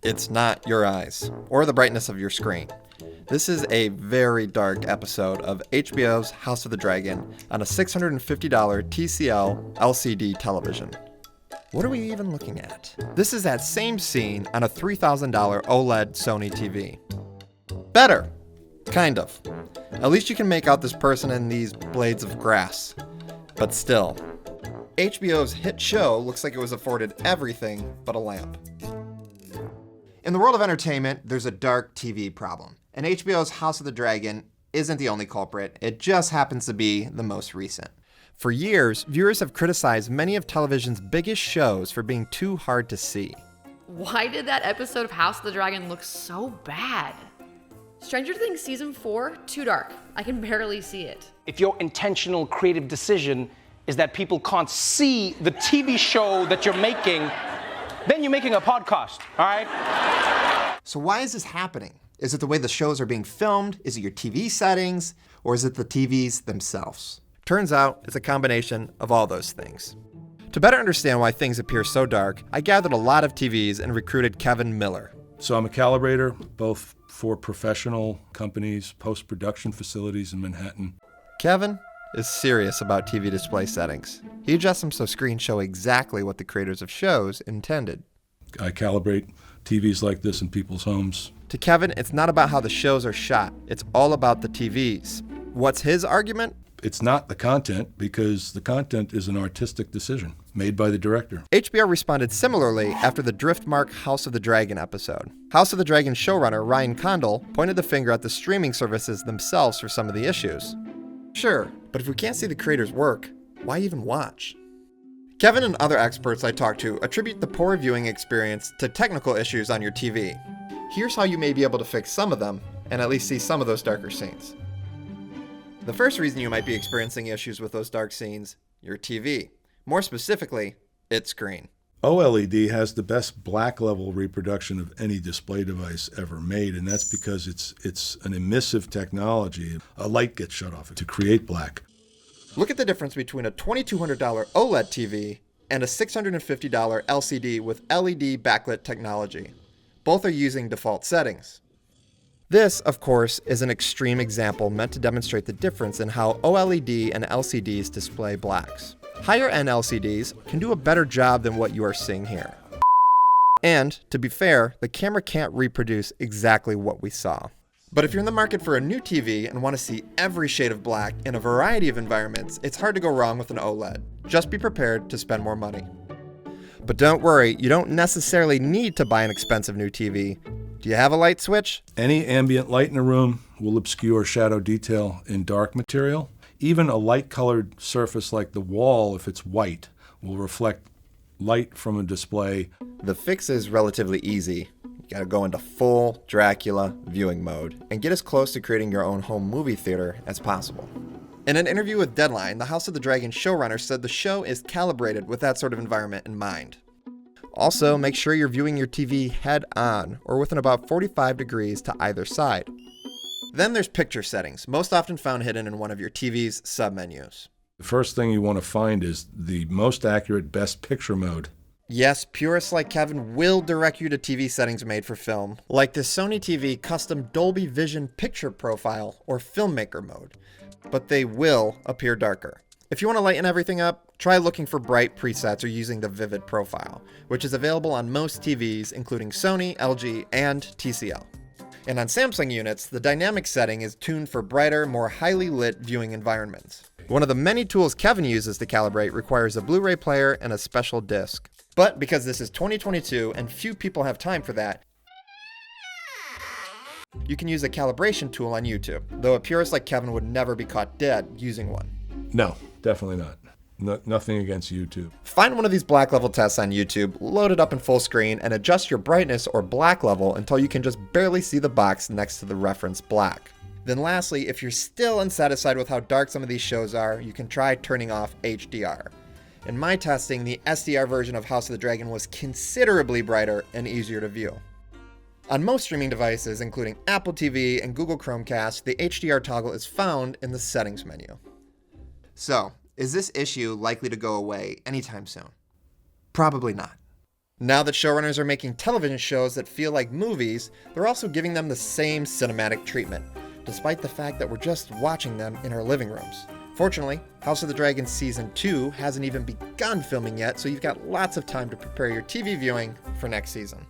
It's not your eyes or the brightness of your screen. This is a very dark episode of HBO's House of the Dragon on a $650 TCL LCD television. What are we even looking at? This is that same scene on a $3,000 OLED Sony TV. Better. Kind of. At least you can make out this person in these blades of grass. But still, HBO's hit show looks like it was afforded everything but a lamp. In the world of entertainment, there's a dark TV problem. And HBO's House of the Dragon isn't the only culprit. It just happens to be the most recent. For years, viewers have criticized many of television's biggest shows for being too hard to see. Why did that episode of House of the Dragon look so bad? Stranger Things Season 4, too dark. I can barely see it. If your intentional creative decision is that people can't see the TV show that you're making, then you're making a podcast, all right? So why is this happening? Is it the way the shows are being filmed? Is it your TV settings? Or is it the TVs themselves? Turns out it's a combination of all those things. To better understand why things appear so dark, I gathered a lot of TVs and recruited Kevin Miller. So I'm a calibrator, both for professional companies, post-production facilities in Manhattan. Kevin is serious about TV display settings. He adjusts them so screens show exactly what the creators of shows intended. I calibrate TVs like this in people's homes. To Kevin, it's not about how the shows are shot. It's all about the TVs. What's his argument? It's not the content, because the content is an artistic decision made by the director. HBO responded similarly after the Driftmark House of the Dragon episode. House of the Dragon showrunner Ryan Condal pointed the finger at the streaming services themselves for some of the issues. Sure, but if we can't see the creator's work, why even watch? Kevin and other experts I talked to attribute the poor viewing experience to technical issues on your TV. Here's how you may be able to fix some of them, and at least see some of those darker scenes. The first reason you might be experiencing issues with those dark scenes, your TV. More specifically, its screen. OLED has the best black level reproduction of any display device ever made, and that's because it's an emissive technology. A light gets shut off to create black. Look at the difference between a $2,200 OLED TV and a $650 LCD with LED backlit technology. Both are using default settings. This, of course, is an extreme example meant to demonstrate the difference in how OLED and LCDs display blacks. Higher-end LCDs can do a better job than what you are seeing here. And, to be fair, the camera can't reproduce exactly what we saw. But if you're in the market for a new TV and want to see every shade of black in a variety of environments, it's hard to go wrong with an OLED. Just be prepared to spend more money. But don't worry, you don't necessarily need to buy an expensive new TV. Do you have a light switch? Any ambient light in a room will obscure shadow detail in dark material. Even a light-colored surface like the wall, if it's white, will reflect light from a display. The fix is relatively easy. You gotta go into full Dracula viewing mode and get as close to creating your own home movie theater as possible. In an interview with Deadline, the House of the Dragon showrunner said the show is calibrated with that sort of environment in mind. Also, make sure you're viewing your TV head on or within about 45 degrees to either side. Then there's picture settings, most often found hidden in one of your TV's submenus. The first thing you want to find is the most accurate best picture mode. Yes, purists like Kevin will direct you to TV settings made for film, like the Sony TV custom Dolby Vision picture profile or filmmaker mode, but they will appear darker. If you want to lighten everything up, try looking for bright presets or using the Vivid profile, which is available on most TVs including Sony, LG, and TCL. And on Samsung units, the dynamic setting is tuned for brighter, more highly lit viewing environments. One of the many tools Kevin uses to calibrate requires a Blu-ray player and a special disc. But because this is 2022 and few people have time for that, you can use a calibration tool on YouTube, though a purist like Kevin would never be caught dead using one. No, definitely not. Nothing against YouTube. Find one of these black level tests on YouTube, load it up in full screen, and adjust your brightness or black level until you can just barely see the box next to the reference black. Then lastly, if you're still unsatisfied with how dark some of these shows are, you can try turning off HDR. In my testing, the SDR version of House of the Dragon was considerably brighter and easier to view. On most streaming devices, including Apple TV and Google Chromecast, the HDR toggle is found in the settings menu. So, is this issue likely to go away anytime soon? Probably not. Now that showrunners are making television shows that feel like movies, they're also giving them the same cinematic treatment, despite the fact that we're just watching them in our living rooms. Fortunately, House of the Dragon Season 2 hasn't even begun filming yet, so you've got lots of time to prepare your TV viewing for next season.